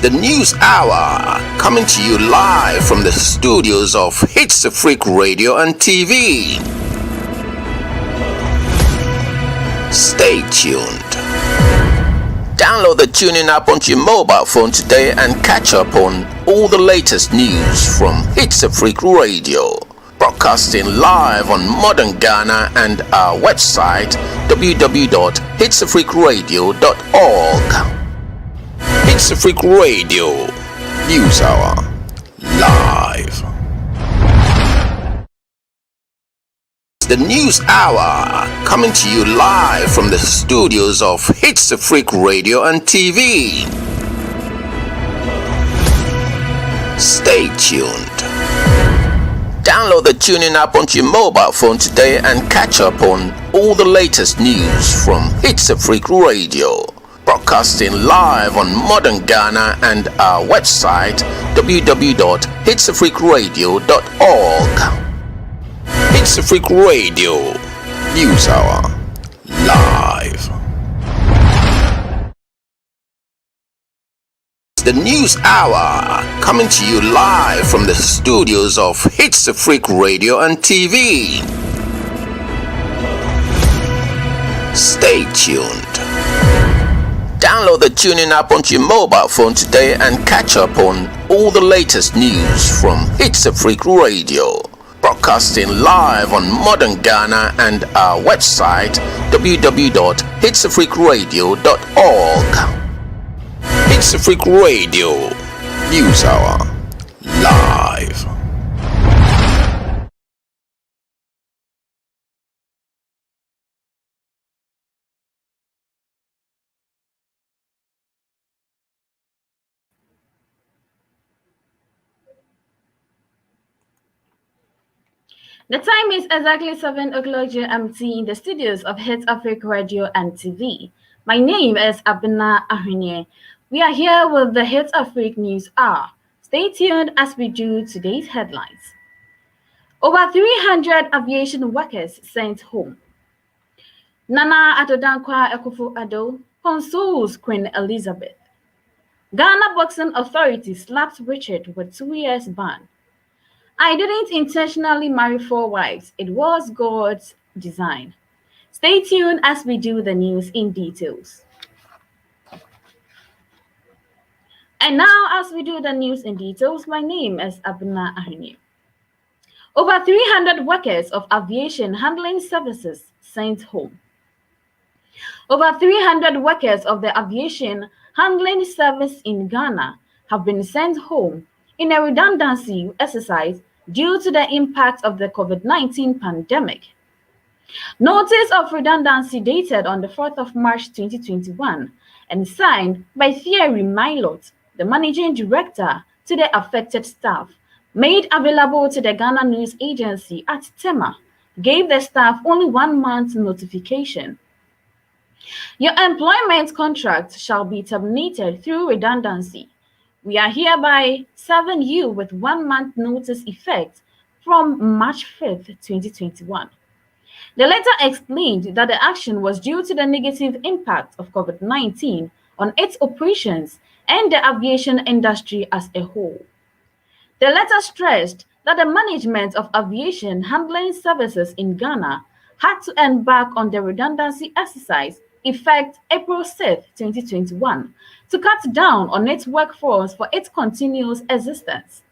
The news hour, coming to you live from the studios of Hitzafrik Radio and TV. Stay tuned. Download the tuning app onto your mobile phone today and catch up on all the latest news from Hitzafrik Radio. Broadcasting live on modern Ghana and our website www.hitzafrikradio.org. Hitzafrik Radio News Hour live. The news hour, coming to you live from the studios of Hitzafrik Radio and TV. Stay tuned. Download the tuning app onto your mobile phone today and catch up on all the latest news from Hitzafrik Radio. Broadcasting live on modern Ghana and our website www.hitzafrikradio.org. Hitzafrik Radio News Hour live. The news hour, coming to you live from the studios of Hitzafrik Radio and TV. Stay tuned. Download the tuning app onto your mobile phone today and catch up on all the latest news from Hitzafrik Radio. Broadcasting live on modern Ghana and our website www.hitzafrikradio.org. Hitzafrik Radio News Hour live. The time is exactly 7 o'clock GMT in the studios of Hitzafrik Radio and TV. My name is Abena Ahinie. We are here with the Hitzafrik News Hour. Stay tuned as we do today's headlines. Over 300 aviation workers sent home. Nana Addo Akufo-Addo consoles Queen Elizabeth. Ghana Boxing Authority slaps Richard with 2 years ban. I didn't intentionally marry 4 wives. It was God's design. Stay tuned as we do the news in details. And now, as we do the news in details, my name is Abuna Ahini. Over 300 workers of aviation handling services sent home. Over 300 workers of the aviation handling service in Ghana have been sent home in a redundancy exercise due to the impact of the COVID-19 pandemic. Notice of redundancy dated on the 4th of March 2021 and signed by Thierry Milot, the managing director, to the affected staff, made available to the Ghana News Agency at Tema, gave the staff only 1 month notification. Your employment contract shall be terminated through redundancy. We are hereby serving you with 1 month notice effect from March 5th, 2021. The letter explained that the action was due to the negative impact of COVID-19 on its operations and the aviation industry as a whole. The letter stressed that the management of aviation handling services in Ghana had to embark on the redundancy exercise effect April 6, 2021, to cut down on its workforce for its continuous existence.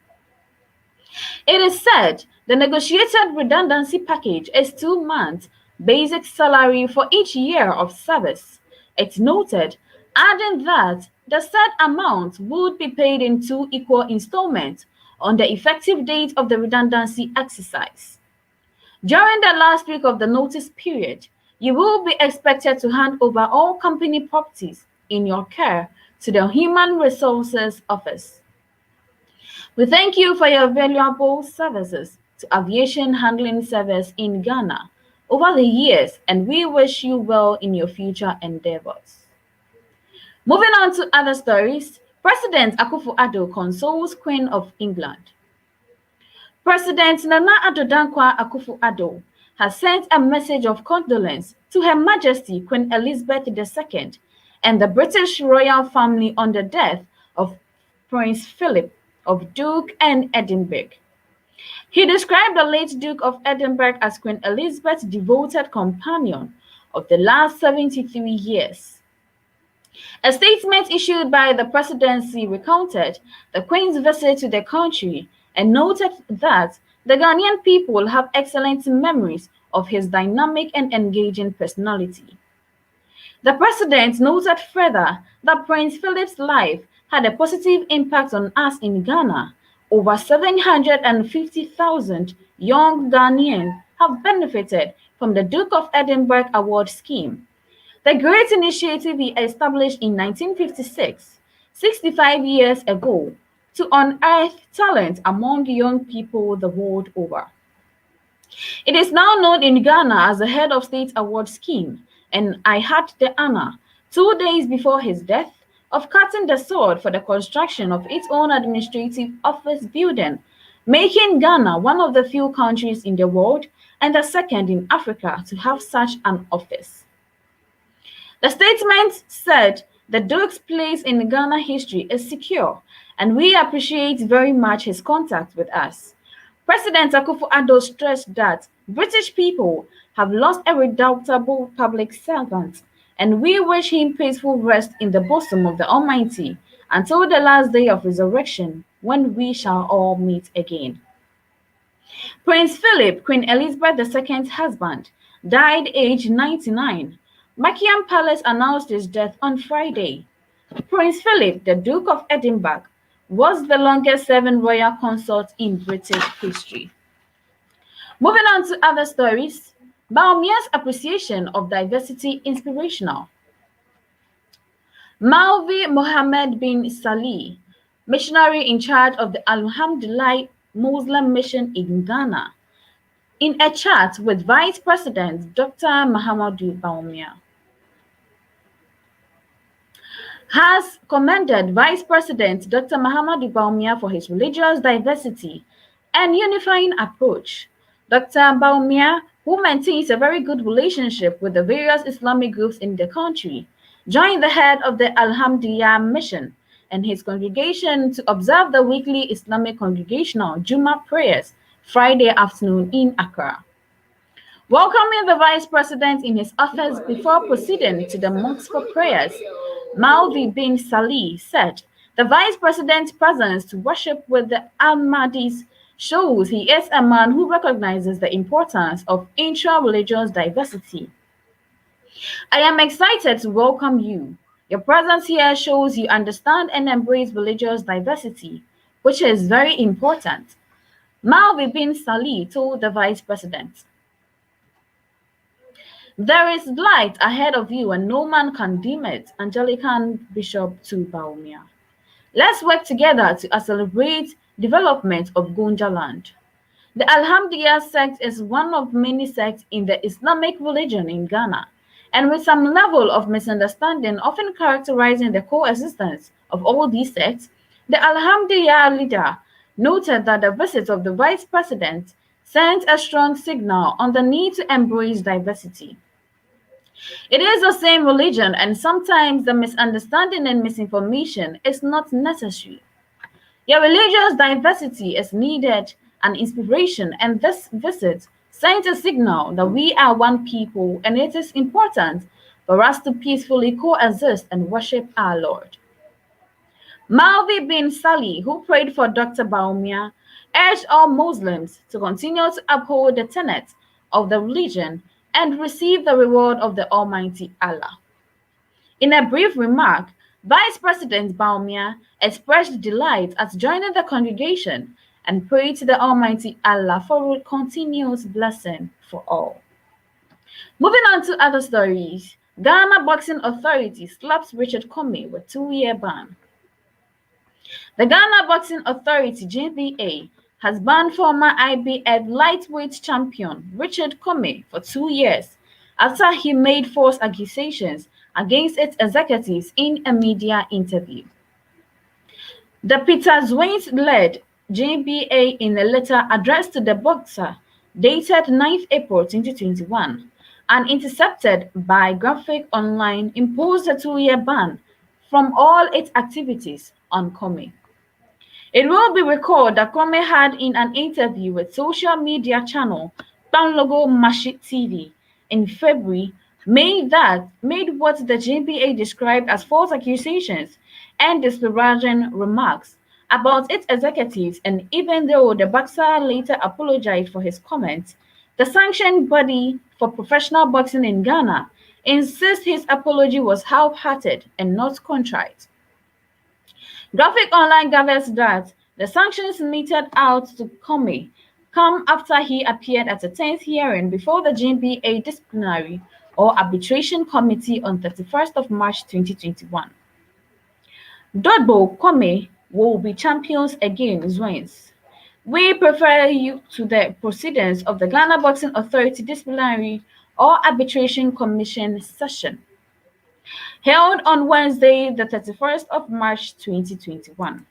It is said the negotiated redundancy package is 2 months basic salary for each year of service. It noted, adding that the said amount would be paid in 2 equal installments on the effective date of the redundancy exercise. During the last week of the notice period, you will be expected to hand over all company properties in your care to the Human Resources Office. We thank you for your valuable services to aviation handling service in Ghana over the years, and we wish you well in your future endeavors. Moving on to other stories, President Akufo-Addo consoles Queen of England. President Nana Addo Akufo-Addo has sent a message of condolence to Her Majesty Queen Elizabeth II and the British royal family on the death of Prince Philip of Duke and Edinburgh. He described the late Duke of Edinburgh as Queen Elizabeth's devoted companion of the last 73 years. A statement issued by the presidency recounted the Queen's visit to the country and noted that the Ghanaian people have excellent memories of his dynamic and engaging personality. The president noted further that Prince Philip's life had a positive impact on us in Ghana. Over 750,000 young Ghanaians have benefited from the Duke of Edinburgh Award Scheme. The great initiative he established in 1956, 65 years ago, to unearth talent among young people the world over. It is now known in Ghana as the Head of State Award Scheme, and I had the honor, 2 days before his death, of cutting the sword for the construction of its own administrative office building, making Ghana one of the few countries in the world and the second in Africa to have such an office. The statement said the Duke's place in Ghana history is secure, and we appreciate very much his contact with us. President Akufo-Addo stressed that British people have lost a redoubtable public servant, and we wish him peaceful rest in the bosom of the Almighty until the last day of resurrection, when we shall all meet again. Prince Philip, Queen Elizabeth II's husband, died aged 99. Buckingham Palace announced his death on Friday. Prince Philip, the Duke of Edinburgh, was the longest-serving royal consort in British history. Moving on to other stories, Baumia's appreciation of diversity inspirational. Maulvi Mohammed bin Salih, missionary in charge of the Alhamdulillah Muslim mission in Ghana, in a chat with Vice President Dr. Mahamudu Bawumia, has commended Vice President Dr. Mahamudu Bawumia for his religious diversity and unifying approach. Dr. Bawumia, who maintains a very good relationship with the various Islamic groups in the country, joined the head of the Alhamdulillah mission and his congregation to observe the weekly Islamic congregational Jummah prayers Friday afternoon in Accra. Welcoming the Vice President in his office before proceeding to the mosque for prayers, Maulvi bin Salih said the Vice President's presence to worship with the Ahmadis shows he is a man who recognizes the importance of intra-religious diversity. I am excited to welcome you. Your presence here shows you understand and embrace religious diversity, which is very important, Maulvi bin Salih told the Vice President. There is light ahead of you and no man can dim it, Anglican Bishop to Bawumia. Let's work together to accelerate development of Gonja land. The Alhamdulillah sect is one of many sects in the Islamic religion in Ghana, and with some level of misunderstanding often characterizing the coexistence of all these sects, the Alhamdulillah leader noted that the visit of the Vice President sent a strong signal on the need to embrace diversity. It is the same religion, and sometimes the misunderstanding and misinformation is not necessary. Your religious diversity is needed and inspiration, and this visit sent a signal that we are one people and it is important for us to peacefully coexist and worship our Lord. Maulvi bin Salih, who prayed for Dr. Bawumia, urged all Muslims to continue to uphold the tenets of the religion and receive the reward of the Almighty Allah. In a brief remark, Vice President Bawumia expressed delight at joining the congregation and prayed to the Almighty Allah for continuous blessing for all. Moving on to other stories, Ghana Boxing Authority slaps Richard Comey with 2-year ban. The Ghana Boxing Authority (GBA) has banned former IBF lightweight champion Richard Comey for 2 years after he made false accusations against its executives in a media interview. The Peter Zwayne-led GBA, in a letter addressed to the boxer dated 9th April 2021 and intercepted by Graphic Online, imposed a 2-year ban from all its activities on Comey. It will be recalled that Kwame had in an interview with social media channel Banlogo Mashi TV in February made what the JBA described as false accusations and disparaging remarks about its executives, and even though the boxer later apologized for his comments, the sanctioned body for professional boxing in Ghana insists his apology was half-hearted and not contrite. Graphic Online gathers that the sanctions meted out to Comey come after he appeared at a 10th hearing before the GBA Disciplinary or Arbitration Committee on 31st of March 2021. Dodbo Comey will be champions again, Zwins. We prefer you to the proceedings of the Ghana Boxing Authority Disciplinary or Arbitration Commission session, held on Wednesday, the 31st of March 2021,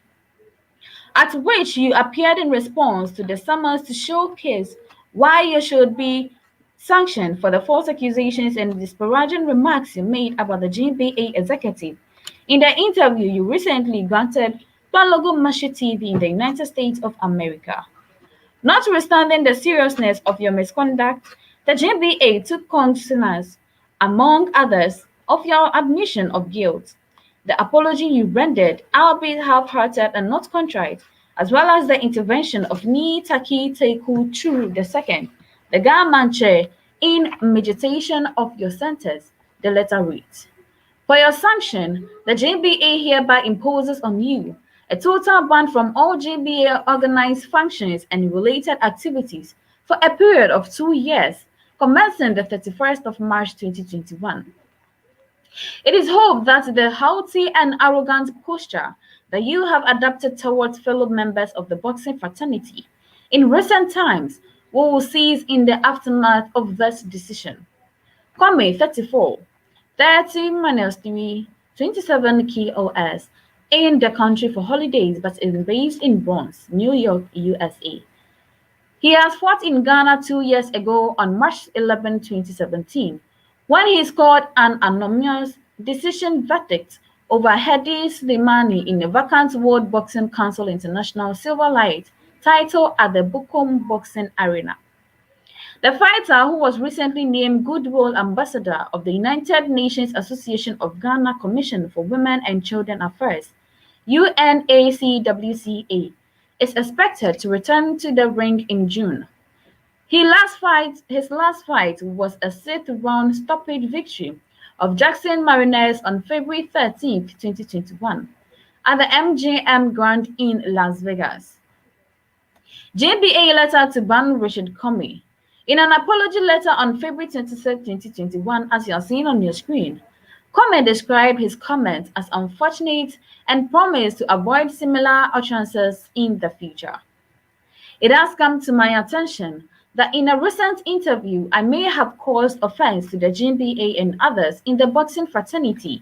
at which you appeared in response to the summons to showcase why you should be sanctioned for the false accusations and disparaging remarks you made about the GBA executive. In the interview you recently granted Balogo Mashi TV in the United States of America. Notwithstanding the seriousness of your misconduct, the GBA took cognizance, among others, of your admission of guilt, the apology you rendered, albeit half-hearted and not contrite, as well as the intervention of Ni Taki Teku Churu II, the Gaman chair, in meditation of your sentence, the letter reads. For your sanction, the JBA hereby imposes on you a total ban from all JBA organized functions and related activities for a period of 2 years, commencing the 31st of March 2021. It is hoped that the haughty and arrogant posture that you have adopted towards fellow members of the boxing fraternity in recent times will cease in the aftermath of this decision. Kwame, 34, 30 minus 3, 27 KOS, in the country for holidays but is based in Bronx, New York, USA. He has fought in Ghana 2 years ago on March 11, 2017, when he scored an anonymous decision verdict over Hedi Slimani in the vacant World Boxing Council International Silver Light title at the Bukom Boxing Arena. The fighter, who was recently named Goodwill Ambassador of the United Nations Association of Ghana Commission for Women and Children Affairs, UNACWCA, is expected to return to the ring in June. His last fight was a 6th-round stoppage victory of Jackson Mariners on February 13, 2021, at the MGM Grand in Las Vegas. JBA letter to ban Richard Comey. In an apology letter on February 26, 2021, as you are seeing on your screen, Comey described his comments as unfortunate and promised to avoid similar utterances in the future. It has come to my attention that in a recent interview, I may have caused offense to the GBA and others in the boxing fraternity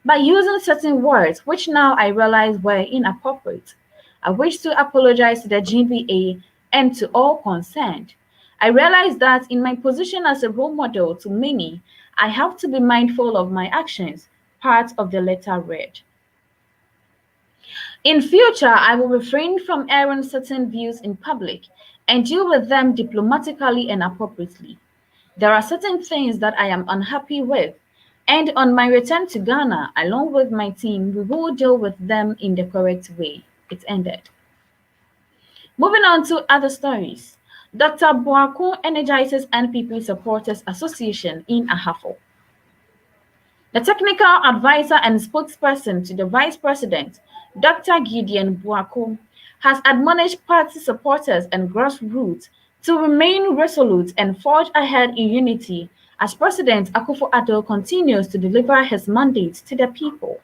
by using certain words which now I realize were inappropriate. I wish to apologize to the GBA and to all concerned. I realize that in my position as a role model to many, I have to be mindful of my actions, part of the letter read. In future, I will refrain from airing certain views in public and deal with them diplomatically and appropriately. There are certain things that I am unhappy with, and on my return to Ghana, along with my team, we will deal with them in the correct way. It ended. Moving on to other stories. Dr. Boaku energizes NPP Supporters Association in Ahafo. The technical advisor and spokesperson to the Vice President, Dr. Gideon Boaku, has admonished party supporters and grassroots to remain resolute and forge ahead in unity as President Akufo-Addo continues to deliver his mandate to the people.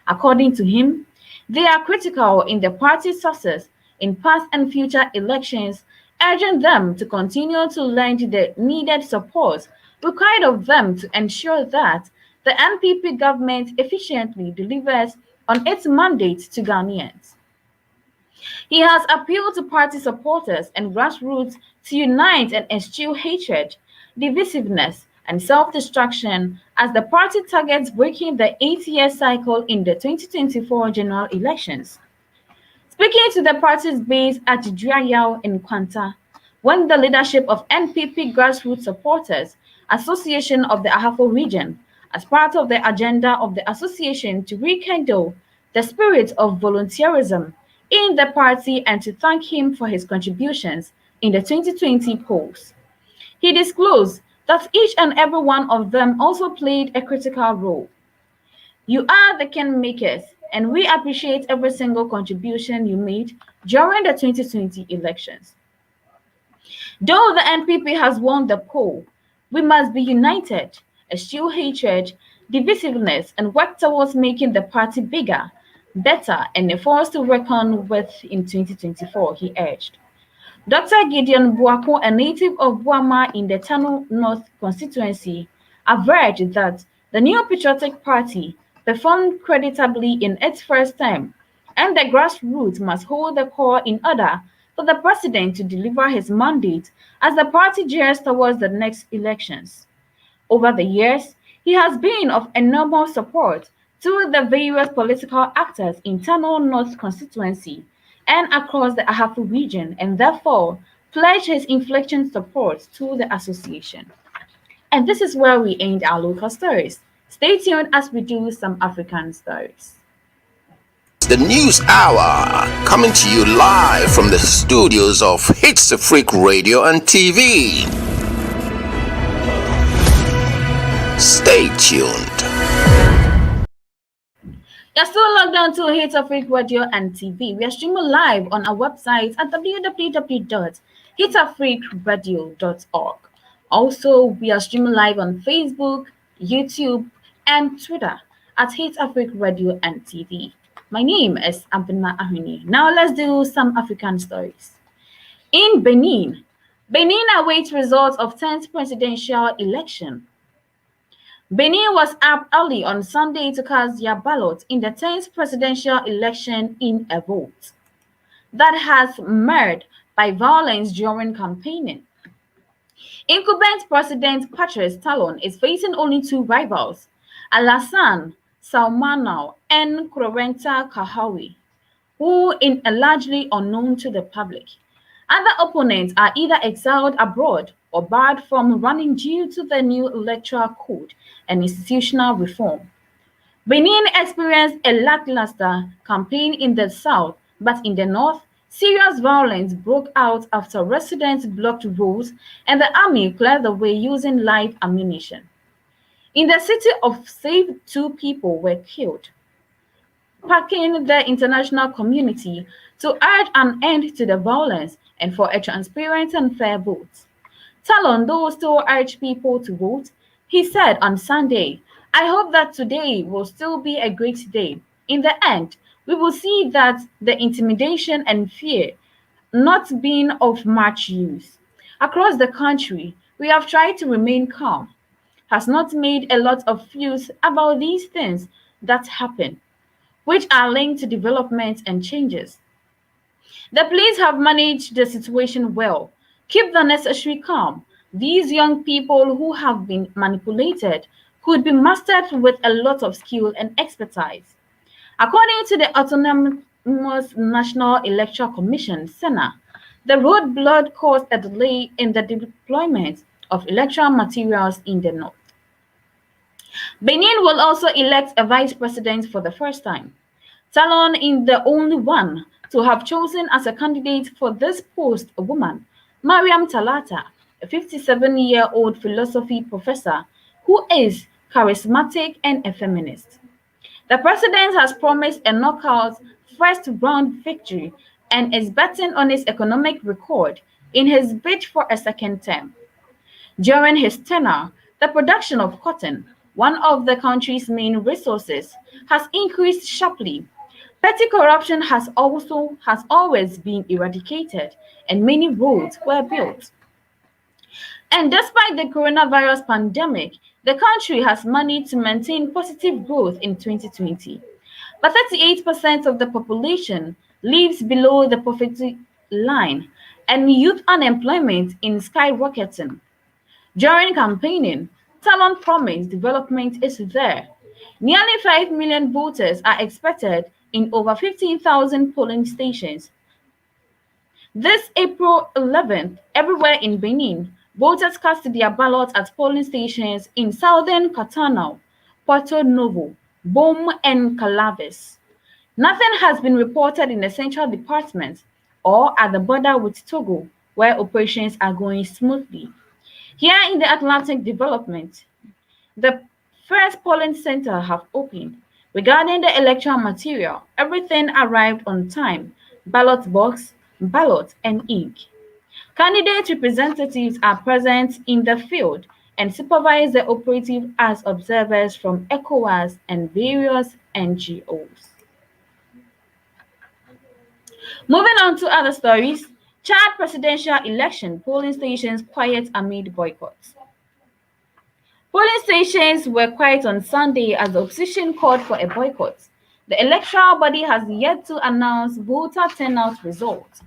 According to him, they are critical in the party's success in past and future elections, urging them to continue to lend the needed support required of them to ensure that the NPP government efficiently delivers on its mandate to Ghanaians. He has appealed to party supporters and grassroots to unite and eschew hatred, divisiveness, and self-destruction as the party targets breaking the 8-year cycle in the 2024 general elections. Speaking to the party's base at Juayao in Kwanta, when the leadership of NPP Grassroots Supporters Association of the Ahafo region, as part of the agenda of the association to rekindle the spirit of volunteerism in the party and to thank him for his contributions in the 2020 polls. He disclosed that each and every one of them also played a critical role. You are the kingmakers, and we appreciate every single contribution you made during the 2020 elections. Though the NPP has won the poll, we must be united, eschew hatred, divisiveness, and work towards making the party bigger, better, and a force to reckon with in 2024, he urged. Dr. Gideon Buako, a native of Buama in the Tano North constituency, averred that the new patriotic party performed creditably in its first term, and the grassroots must hold the core in order for the president to deliver his mandate as the party gears towards the next elections. Over the years, he has been of enormous support to the various political actors in Tano North constituency and across the Ahafo region, and therefore pledged his inflection support to the association. And this is where we end our local stories. Stay tuned as we do some African stories. The News Hour, coming to you live from the studios of Hitzafrik Radio and TV. Stay tuned. You're still logged on to Hitzafrik Radio and TV. We are streaming live on our website at www.hitzafrikradio.org. Also, we are streaming live on Facebook, YouTube, and Twitter at Hitzafrik Radio and TV. My name is Abena Ahuni. Now let's do some African stories. In Benin, Benin awaits results of 10th presidential election. Benin was up early on Sunday to cast their ballot in the 10th presidential election in a vote that has marred by violence during campaigning. Incumbent President Patrice Talon is facing only two rivals, Alassane Salmanau and Kurenta Kahawi, who are largely unknown to the public. Other opponents are either exiled abroad or barred from running due to the new electoral code and institutional reform. Benin experienced a lackluster campaign in the south, but in the north, serious violence broke out after residents blocked roads and the army cleared the way using live ammunition. In the city of Save, 2 people were killed, sparking the international community to urge an end to the violence and for a transparent and fair vote. Talon, though, still urged people to vote. He said on Sunday, "I hope that today will still be a great day. In the end, we will see that the intimidation and fear not being of much use. Across the country, we have tried to remain calm, has not made a lot of fuss about these things that happen, which are linked to developments and changes. The police have managed the situation well. Keep the necessary calm. These young people who have been manipulated could be mastered with a lot of skill and expertise." According to the Autonomous National Electoral Commission, (SENA), the roadblock caused a delay in the deployment of electoral materials in the north. Benin will also elect a vice president for the first time. Talon is the only one to have chosen as a candidate for this post a woman, Mariam Talata, a 57-year-old philosophy professor who is charismatic and a feminist. The president has promised a knockout first-round victory and is betting on his economic record in his bid for a second term. During his tenure, the production of cotton, one of the country's main resources, has increased sharply. Petty corruption has always been eradicated, and many roads were built. And despite the coronavirus pandemic, the country has managed to maintain positive growth in 2020. But 38% of the population lives below the poverty line, and youth unemployment is skyrocketing. During campaigning, Talon promised development is there. Nearly 5 million voters are expected in over 15,000 polling stations. This April 11th, everywhere in Benin, voters cast their ballots at polling stations in southern Katana, Porto Novo, Bom, and Calaves. Nothing has been reported in the Central Department or at the border with Togo, where operations are going smoothly. Here in the Atlantic Development, the first polling center have opened. Regarding the electoral material, everything arrived on time: ballot box, ballot, and ink. Candidate representatives are present in the field and supervise the operative as observers from ECOWAS and various NGOs. Moving on to other stories, Chad presidential election polling stations quiet amid boycotts. Polling stations were quiet on Sunday as the opposition called for a boycott. The electoral body has yet to announce voter turnout results.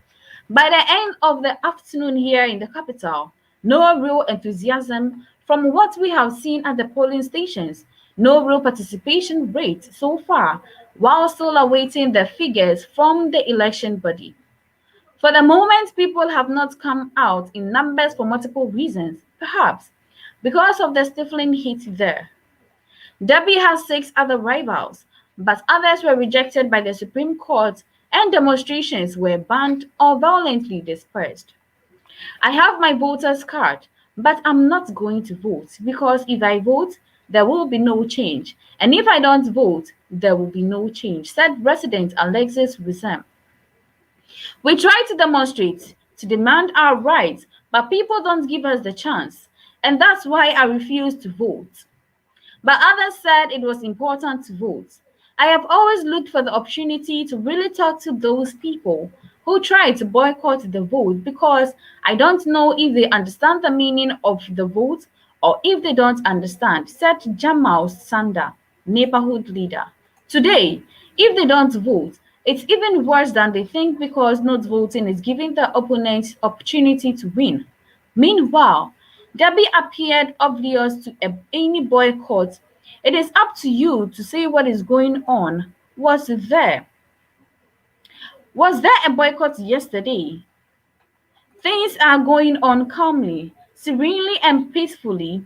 By the end of the afternoon here in the capital, no real enthusiasm from what we have seen at the polling stations, no real participation rate so far, while still awaiting the figures from the election body. For the moment, people have not come out in numbers for multiple reasons, perhaps because of the stifling heat there. Derby has six other rivals, but others were rejected by the Supreme Court and demonstrations were banned or violently dispersed. I have my voter's card, but I'm not going to vote because if I vote, there will be no change. And if I don't vote, there will be no change, said Resident Alexis Wissam. We try to demonstrate, to demand our rights, but people don't give us the chance, and that's why I refuse to vote. But others said it was important to vote. I have always looked for the opportunity to really talk to those people who try to boycott the vote because I don't know if they understand the meaning of the vote or if they don't understand, said Jamal Sanda, neighborhood leader. Today, if they don't vote, it's even worse than they think because not voting is giving the opponent opportunity to win. Meanwhile, Derby appeared obvious to any boycott. It is up to you to say what is going on. Was there a boycott yesterday? Things are going on calmly, serenely, and peacefully.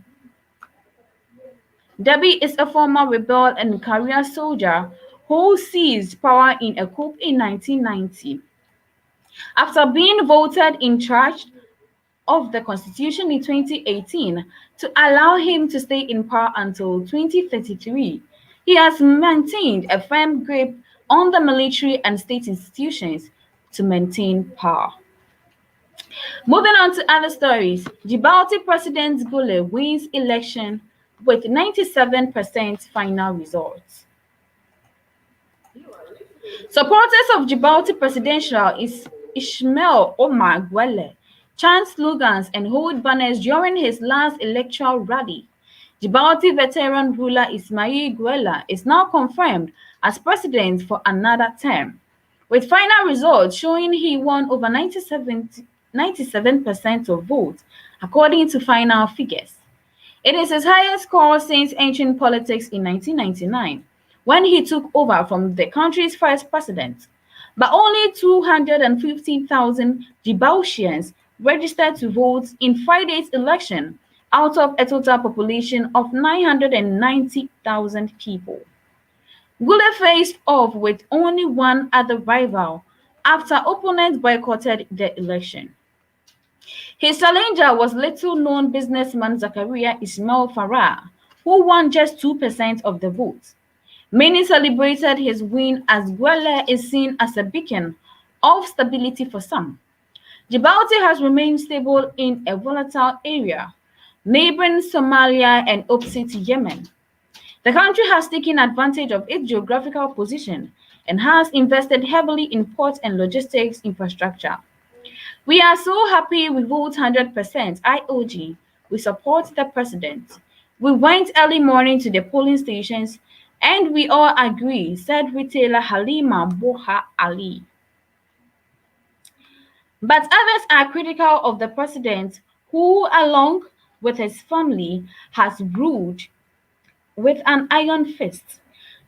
Derby is a former rebel and career soldier who seized power in a coup in 1990. After being voted in charge of the constitution in 2018 to allow him to stay in power until 2033, he has maintained a firm grip on the military and state institutions to maintain power. Moving on to other stories, Djibouti President Gule wins election with 97% final results. Supporters of Djibouti presidential is Ismail Omar Guelleh chant slogans and hold banners during his last electoral rally. Djibouti veteran ruler Ismail Guelleh is now confirmed as president for another term, with final results showing he won over 97% of votes, according to final figures. It is his highest score since entering politics in 1999, when he took over from the country's first president. But only 250,000 Djiboutians registered to vote in Friday's election out of a total population of 990,000 people. Gule faced off with only one other rival after opponents boycotted the election. His challenger was little-known businessman Zakaria Ismail Farah, who won just 2% of the vote. Many celebrated his win as Guelleh is seen as a beacon of stability for some. Djibouti has remained stable in a volatile area, neighboring Somalia and opposite Yemen. The country has taken advantage of its geographical position and has invested heavily in port and logistics infrastructure. We are so happy we vote 100% IOG. We support the president. We went early morning to the polling stations and we all agree, said retailer Halima Boha Ali. But others are critical of the president who, along with his family, has ruled with an iron fist.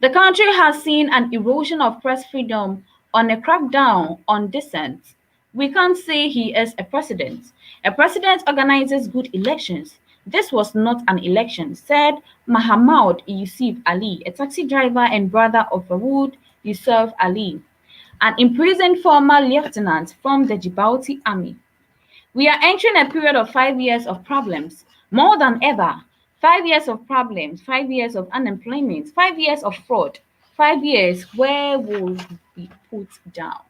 The country has seen an erosion of press freedom on a crackdown on dissent. We can't say he is a president. A president organizes good elections. This was not an election, said Mahamoud Yusuf Ali, a taxi driver and brother of Faroud Yusuf Ali, an imprisoned former lieutenant from the Djibouti army. We are entering a period of 5 years of problems, more than ever. 5 years of problems, 5 years of unemployment, 5 years of fraud, 5 years where we'll be put down.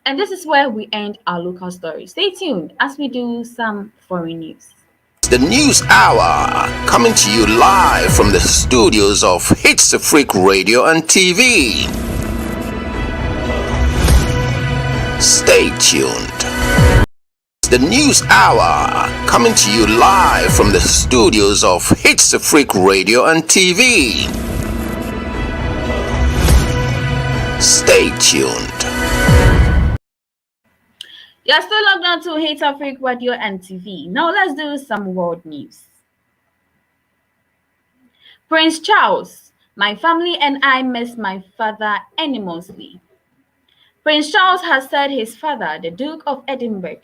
And this is where we end our local story. Stay tuned as we do some foreign news. The News Hour, coming to you live from the studios of Hitzafrik Radio and TV. Stay tuned. The News Hour, coming to you live from the studios of Hitzafrik Radio and TV. Stay tuned. You're still logged on to Hitzafrik Radio and TV. Now let's do some world news. Prince Charles, my family and I miss my father enormously. Prince Charles has said his father, the Duke of Edinburgh,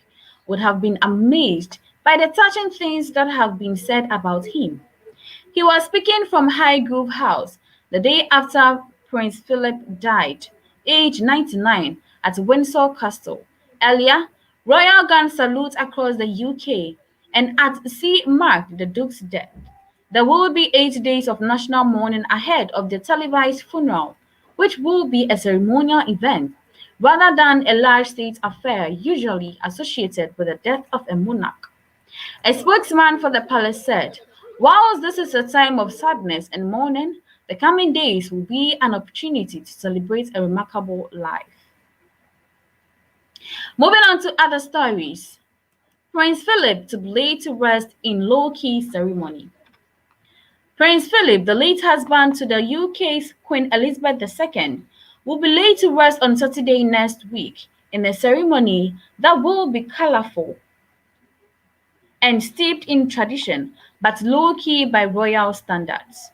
would have been amazed by the touching things that have been said about him. He was speaking from Highgrove House the day after Prince Philip died, aged 99, at Windsor Castle. Earlier, royal gun salutes across the UK and at sea marked the Duke's death. There will be 8 days of national mourning ahead of the televised funeral, which will be a ceremonial event rather than a large state affair usually associated with the death of a monarch. A spokesman for the palace said, whilst this is a time of sadness and mourning, the coming days will be an opportunity to celebrate a remarkable life. Moving on to other stories. Prince Philip to be laid to rest in low-key ceremony. Prince Philip, the late husband to the UK's Queen Elizabeth II, will be laid to rest on Saturday next week in a ceremony that will be colorful and steeped in tradition, but low-key by royal standards.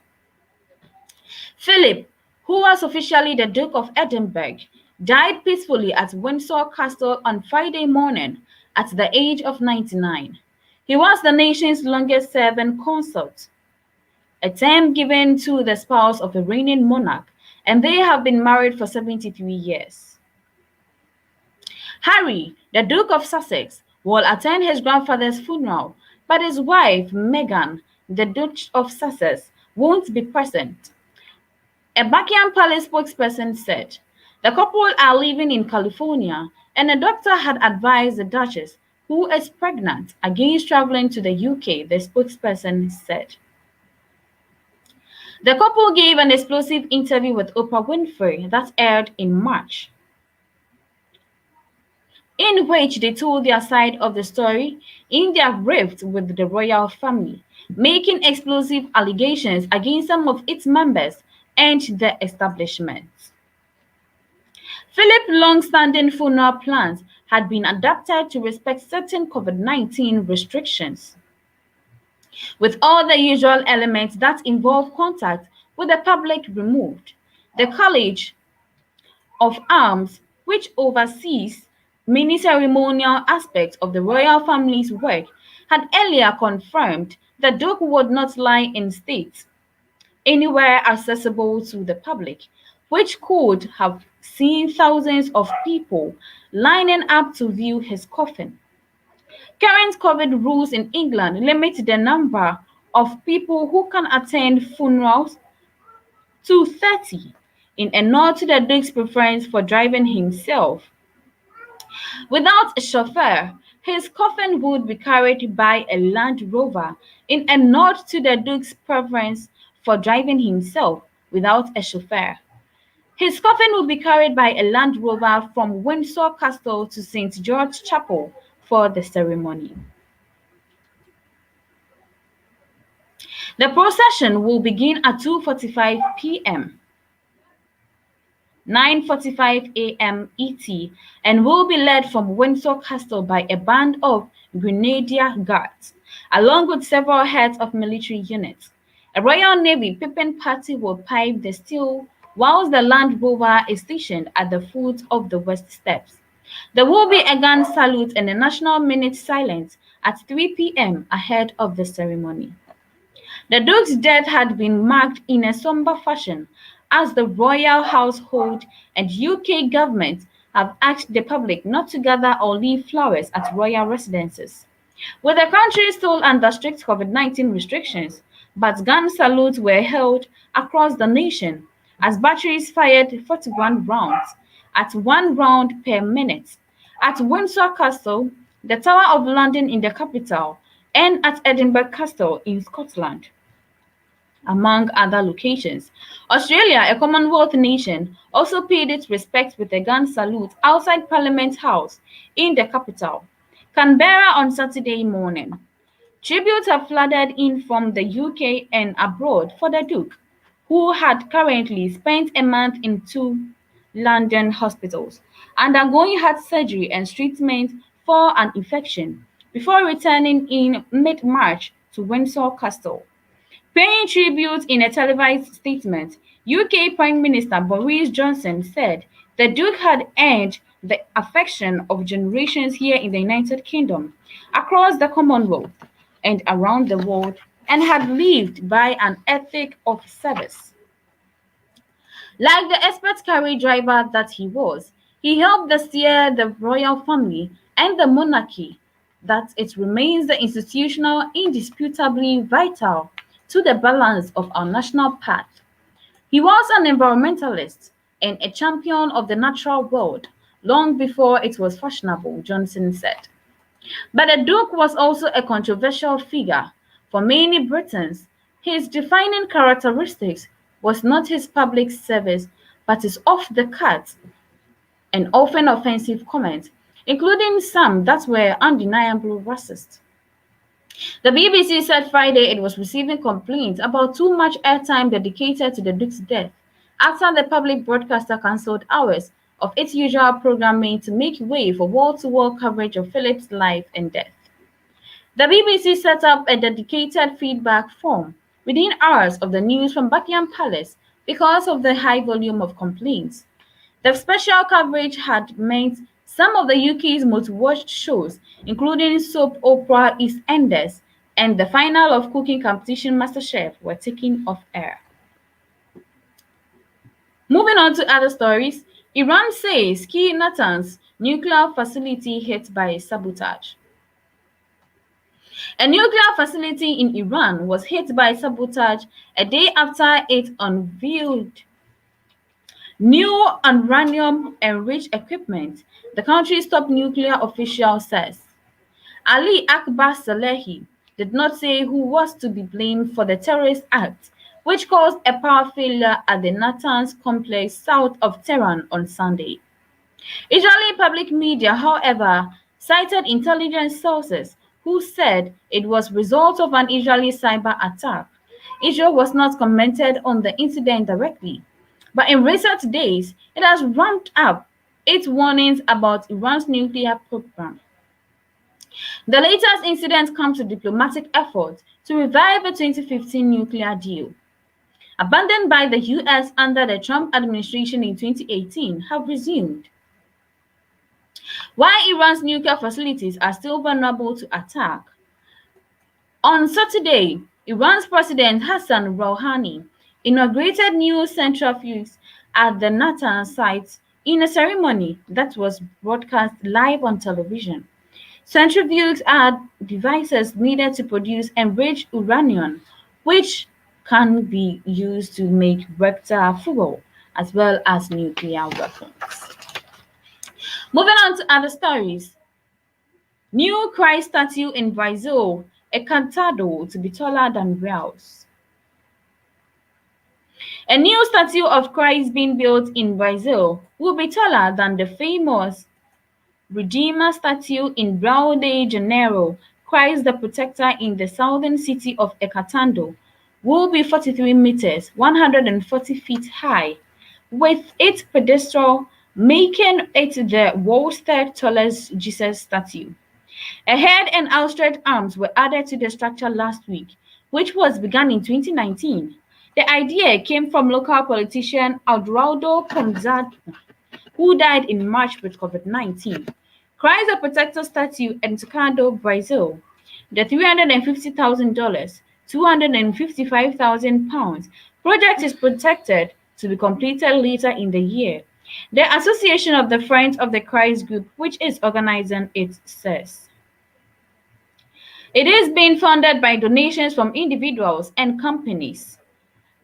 Philip, who was officially the Duke of Edinburgh, died peacefully at Windsor Castle on Friday morning at the age of 99. He was the nation's longest-serving consort, a term given to the spouse of a reigning monarch, and they have been married for 73 years. Harry, the Duke of Sussex, will attend his grandfather's funeral, but his wife, Meghan, the Duchess of Sussex, won't be present. A Buckingham Palace spokesperson said, the couple are living in California, and a doctor had advised the Duchess, who is pregnant, against traveling to the UK, the spokesperson said. The couple gave an explosive interview with Oprah Winfrey that aired in March, in which they told their side of the story in their rift with the royal family, making explosive allegations against some of its members and the establishment. Philip's long-standing funeral plans had been adapted to respect certain COVID-19 restrictions, with all the usual elements that involve contact with the public removed. The College of Arms, which oversees many ceremonial aspects of the royal family's work, had earlier confirmed the Duke would not lie in state anywhere accessible to the public, which could have seen thousands of people lining up to view his coffin. Current COVID rules in England limit the number of people who can attend funerals to 30, in a nod to the Duke's preference for driving himself. Without a chauffeur, his coffin would be carried by a Land Rover, in a nod to the Duke's preference for driving himself without a chauffeur. His coffin will be carried by a Land Rover from Windsor Castle to St. George Chapel for the ceremony. The procession will begin at 2:45 p.m. 9:45 a.m. ET, and will be led from Windsor Castle by a band of Grenadier Guards, along with several heads of military units. A Royal Navy Pippin party will pipe the steel whilst the Land Rover is stationed at the foot of the West Steps. There will be a gun salute and a national minute silence at 3 p.m. ahead of the ceremony. The Duke's death had been marked in a somber fashion as the royal household and UK government have asked the public not to gather or leave flowers at royal residences. With the country still under strict COVID-19 restrictions, but gun salutes were held across the nation as batteries fired 41 rounds at 1 round per minute at Windsor Castle, the Tower of London in the capital, and at Edinburgh Castle in Scotland, among other locations. Australia, a Commonwealth nation, also paid its respects with a gun salute outside Parliament House in the capital, Canberra, on Saturday morning. Tributes have flooded in from the UK and abroad for the Duke, who had currently spent a month in 2 London hospitals undergoing heart surgery and treatment for an infection before returning in mid-March to Windsor Castle. Paying tribute in a televised statement, UK Prime Minister Boris Johnson said the Duke had earned the affection of generations here in the United Kingdom, across the Commonwealth, and around the world, and had lived by an ethic of service. Like the expert carriage driver that he was, he helped steer the royal family and the monarchy that it remains the institutional indisputably vital to the balance of our national path. He was an environmentalist and a champion of the natural world long before it was fashionable, Johnson said. But the Duke was also a controversial figure for many Britons. His defining characteristics was not his public service, but his off-the-cut and often offensive comments, including some that were undeniably racist. The BBC said Friday it was receiving complaints about too much airtime dedicated to the Duke's death after the public broadcaster cancelled hours of its usual programming to make way for wall-to-wall coverage of Philip's life and death. The BBC set up a dedicated feedback form within hours of the news from Buckingham Palace because of the high volume of complaints. The special coverage had meant some of the UK's most watched shows, including soap opera EastEnders and the final of cooking competition MasterChef, were taken off air. Moving on to other stories, Iran says key Natanz nuclear facility hit by sabotage. A nuclear facility in Iran was hit by sabotage a day after it unveiled new uranium-enriched equipment, the country's top nuclear official says. Ali Akbar Salehi did not say who was to be blamed for the terrorist act, which caused a power failure at the Natanz complex south of Tehran on Sunday. Israeli public media, however, cited intelligence sources who said it was result of an Israeli cyber attack. Israel was not commented on the incident directly, but in recent days, it has ramped up its warnings about Iran's nuclear program. The latest incident comes with diplomatic efforts to revive a 2015 nuclear deal, abandoned by the US under the Trump administration in 2018, have resumed. While Iran's nuclear facilities are still vulnerable to attack, on Saturday, Iran's President Hassan Rouhani inaugurated new centrifuges at the Natanz site in a ceremony that was broadcast live on television. Centrifuges are devices needed to produce enriched uranium, which can be used to make reactor fuel as well as nuclear weapons. Moving on to other stories. New Christ statue in Brazil, a cantado to be taller than Reals. A new statue of Christ being built in Brazil will be taller than the famous Redeemer statue in Rio de Janeiro. Christ the Protector in the southern city of Ecatando will be 43 meters, 140 feet high, with its pedestal making it the world's third tallest Jesus statue. A head and outstretched arms were added to the structure last week, which was begun in 2019. The idea came from local politician Adroaldo Ponzado, who died in March with COVID-19. Christ the Protector statue in Tucano, Brazil. The $350,000, £255,000 project is projected to be completed later in the year. The Association of the Friends of the Christ Group, which is organizing it, says it is being funded by donations from individuals and companies.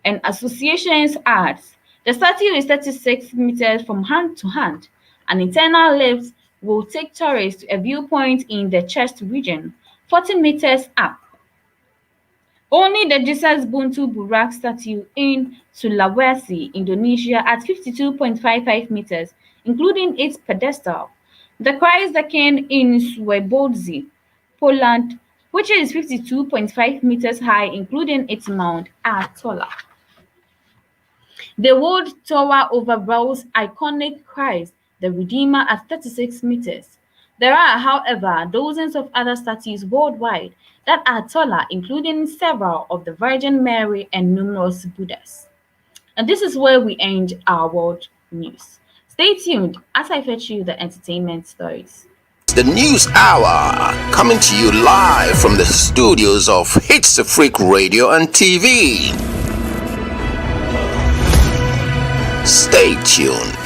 And associations adds the statue is 36 meters from hand to hand. An internal lift will take tourists to a viewpoint in the chest region, 40 meters up. Only the Jesus Buntu Burak statue in Sulawesi, Indonesia at 52.55 meters, including its pedestal. The Christ the King in Swebodzi, Poland, which is 52.5 meters high, including its mount, are taller. The World Tower overwhelms iconic Christ the Redeemer at 36 meters. There are, however, dozens of other statues worldwide that are taller, including several of the Virgin Mary and numerous Buddhas. And this is where we end our world news. Stay tuned as I fetch you the entertainment stories. The News Hour, coming to you live from the studios of Hitzafrik Radio and TV. Stay tuned.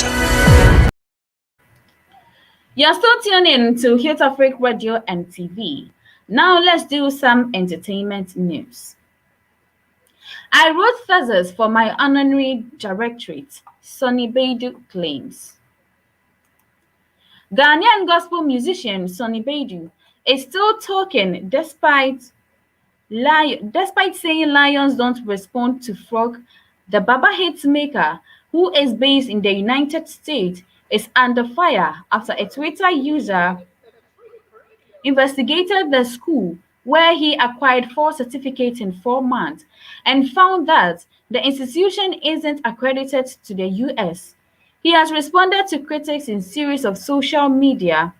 You're still tuned in to Hitzafrik Radio and TV. Now let's do some entertainment news. I wrote thesis for my honorary directorate, Sonny Baidu claims. Ghanaian gospel musician Sonny Baidu is still talking despite saying lions don't respond to frog. The Baba hit maker, who is based in the United States, is under fire after a Twitter user investigated the school where he acquired 4 certificates in 4 months and found that the institution isn't accredited to the US. He has responded to critics in a series of social media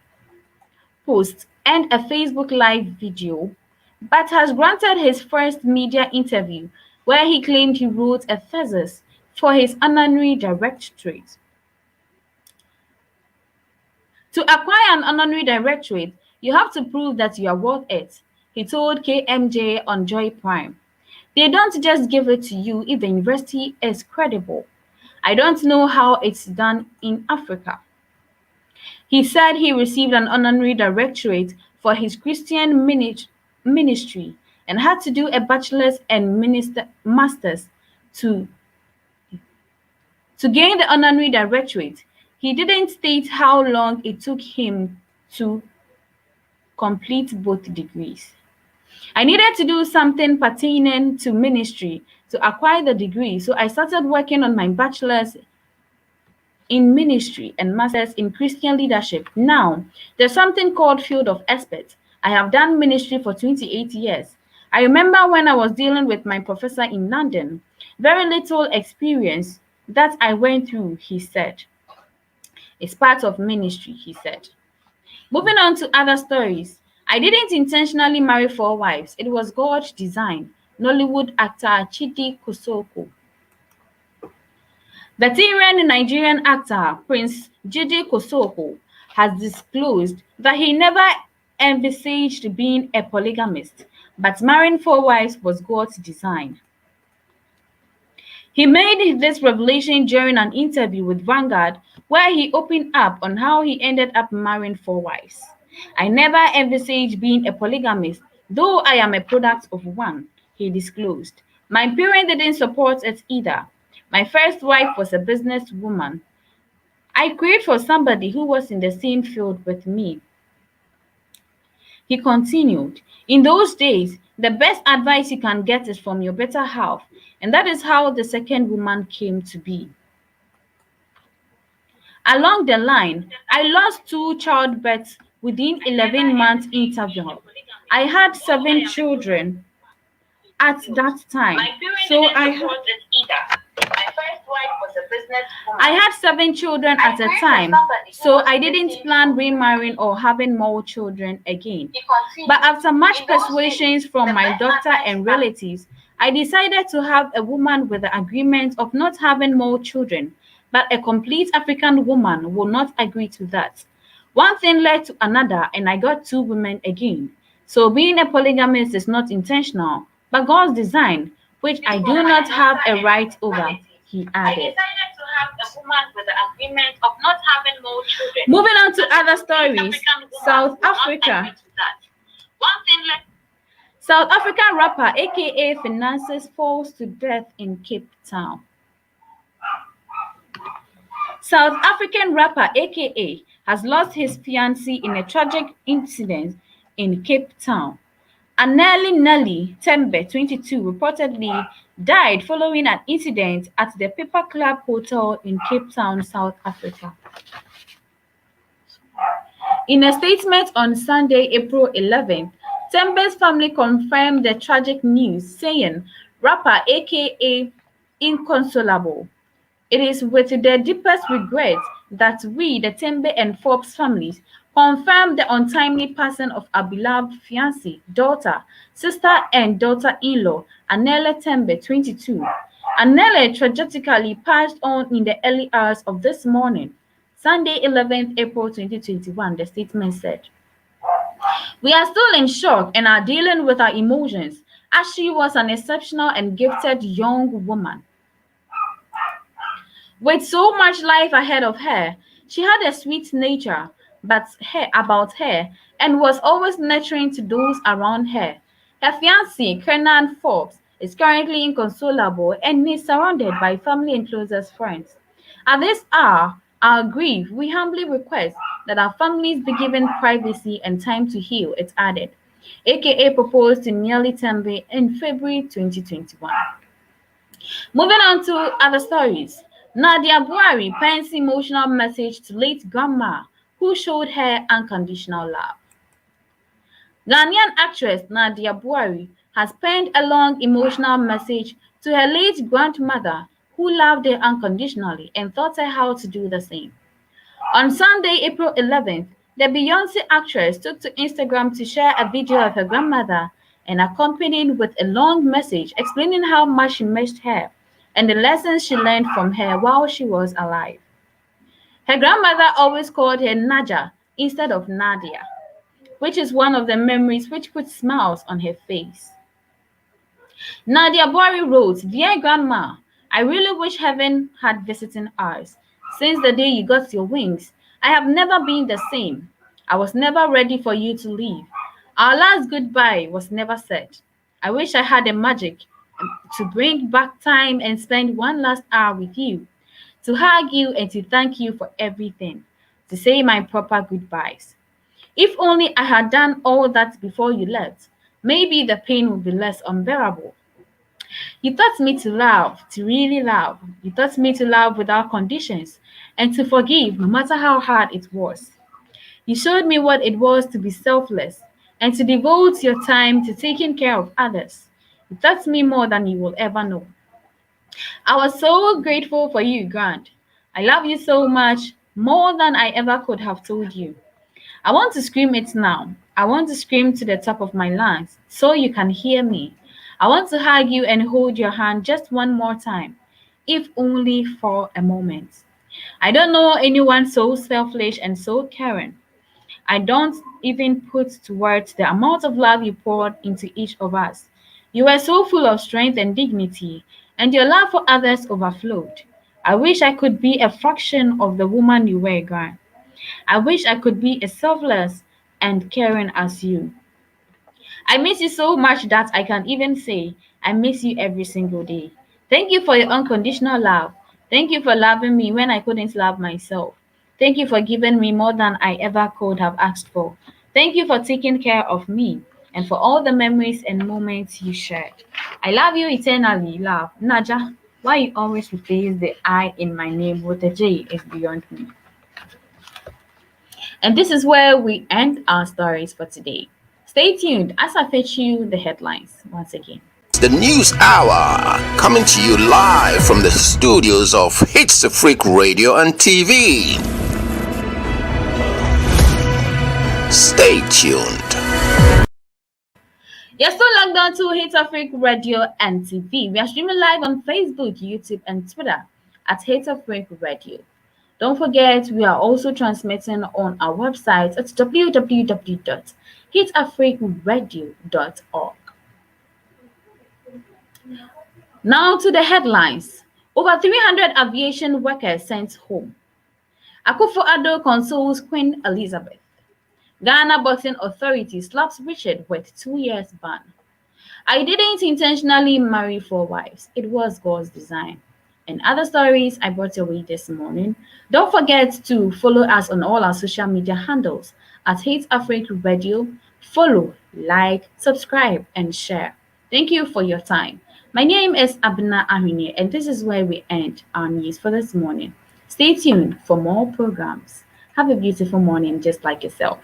posts and a Facebook Live video, but has granted his first media interview where he claimed he wrote a thesis for his honorary directorate. To acquire an honorary directorate, you have to prove that you are worth it, he told KMJ on Joy Prime. They don't just give it to you if the university is credible. I don't know how it's done in Africa. He said he received an honorary directorate for his Christian ministry and had to do a bachelor's and master's to gain the honorary directorate. He didn't state how long it took him to complete both degrees. I needed to do something pertaining to ministry to acquire the degree, so I started working on my bachelor's in ministry and master's in Christian leadership. Now, there's something called field of expert. I have done ministry for 28 years. I remember when I was dealing with my professor in London. Very little experience that I went through, he said. It's part of ministry, he said. Moving on to other stories. I didn't intentionally marry 4 wives. It was God's design. Nollywood actor Chidi Kosoko. Veteran Nigerian actor Prince Chidi Kosoko has disclosed that he never envisaged being a polygamist, but marrying 4 wives was God's design. He made this revelation during an interview with Vanguard, where he opened up on how he ended up marrying 4 wives. I never envisaged being a polygamist, though I am a product of one, he disclosed. My parents didn't support it either. My first wife was a businesswoman. I prayed for somebody who was in the same field with me. He continued, in those days, the best advice you can get is from your better half, and that is how the second woman came to be. Along the line, I lost 2 childbirths within 11 months interval. I had 7 children at that time, so I had My first wife was a businesswoman. I had 7 children at a time, so I didn't plan remarrying or having more children again. But after much persuasions from my doctor and relatives, I decided to have a woman with the agreement of not having more children. But a complete African woman will not agree to that. One thing led to another, and I got 2 women again. So being a polygamist is not intentional, but God's design, which I do not have a right over, he added. I decided to have a woman with the agreement of not having more children. Moving on to other stories, South Africa. South African rapper aka Finances falls to death in Cape Town. South African rapper aka has lost his fiancée in a tragic incident in Cape Town. Nelly Tembe, 22, reportedly died following an incident at the Paper Club Hotel in Cape Town, South Africa. In a statement on Sunday, April 11th, Tembe's family confirmed the tragic news, saying, rapper aka Inconsolable, it is with the deepest regret that we, the Tembe and Forbes families, confirm the untimely passing of our beloved fiancée, daughter, sister and daughter-in-law, Anele Tembe, 22. Anele tragically passed on in the early hours of this morning, Sunday, 11th April 2021, the statement said. We are still in shock and are dealing with our emotions, as she was an exceptional and gifted young woman. With so much life ahead of her, she had a sweet nature about her and was always nurturing to those around her. Her fiancé, Kenan Forbes, is currently inconsolable and is surrounded by family and closest friends. At this hour, our grief, we humbly request that our families be given privacy and time to heal, it added, aka proposed to Nelly Tembe in February 2021. Moving on to other stories. Nadia Buhari pens emotional message to late grandma who showed her unconditional love. Ghanaian actress Nadia Buhari has penned a long emotional message to her late grandmother who loved her unconditionally and taught her how to do the same. On Sunday, April 11th, the Beyoncé actress took to Instagram to share a video of her grandmother and accompanied with a long message explaining how much she missed her and the lessons she learned from her while she was alive. Her grandmother always called her Naja instead of Nadia, which is one of the memories which put smiles on her face. Nadia Buhari wrote, Dear Grandma, I really wish heaven had visiting hours. Since the day you got your wings, I have never been the same. I was never ready for you to leave. Our last goodbye was never said. I wish I had a magic to bring back time and spend one last hour with you, to hug you and to thank you for everything, to say my proper goodbyes. If only I had done all that before you left, maybe the pain would be less unbearable. You taught me to love, to really love. You taught me to love without conditions and to forgive no matter how hard it was. You showed me what it was to be selfless and to devote your time to taking care of others. You taught me more than you will ever know. I was so grateful for you, Grant. I love you so much, more than I ever could have told you. I want to scream it now. I want to scream to the top of my lungs so you can hear me. I want to hug you and hold your hand just one more time, if only for a moment. I don't know anyone so selfish and so caring. I don't even put to words the amount of love you poured into each of us. You were so full of strength and dignity, and your love for others overflowed. I wish I could be a fraction of the woman you were, Grant. I wish I could be as selfless and caring as you. I miss you so much that I can even say I miss you every single day. Thank you for your unconditional love. Thank you for loving me when I couldn't love myself. Thank you for giving me more than I ever could have asked for. Thank you for taking care of me and for all the memories and moments you shared. I love you eternally, love. Naja, why you always replace the I in my name with a J is beyond me. And this is where we end our stories for today. Stay tuned as I fetch you the headlines once again. the news hour, coming to you live from the studios of Hitzafrik Radio and TV. Stay tuned. You're still logged on to Hitzafrik Radio and TV. We are streaming live on Facebook, YouTube, and Twitter at Hitzafrik Radio. Don't forget, we are also transmitting on our website at www.hitzafrikradio.org. Now to the headlines. Over 300 aviation workers sent home. Akufo-Addo consoles Queen Elizabeth. Ghana Boxing Authority slaps Richard with 2 years ban. I didn't intentionally marry 4 wives. It was God's design. And other stories I brought your way this morning. Don't forget to follow us on all our social media handles at Hitzafrik Radio. Follow, like, subscribe, and share. Thank you for your time. My name is Abna Ahine, and this is where we end our news for this morning. Stay tuned for more programs. Have a beautiful morning just like yourself.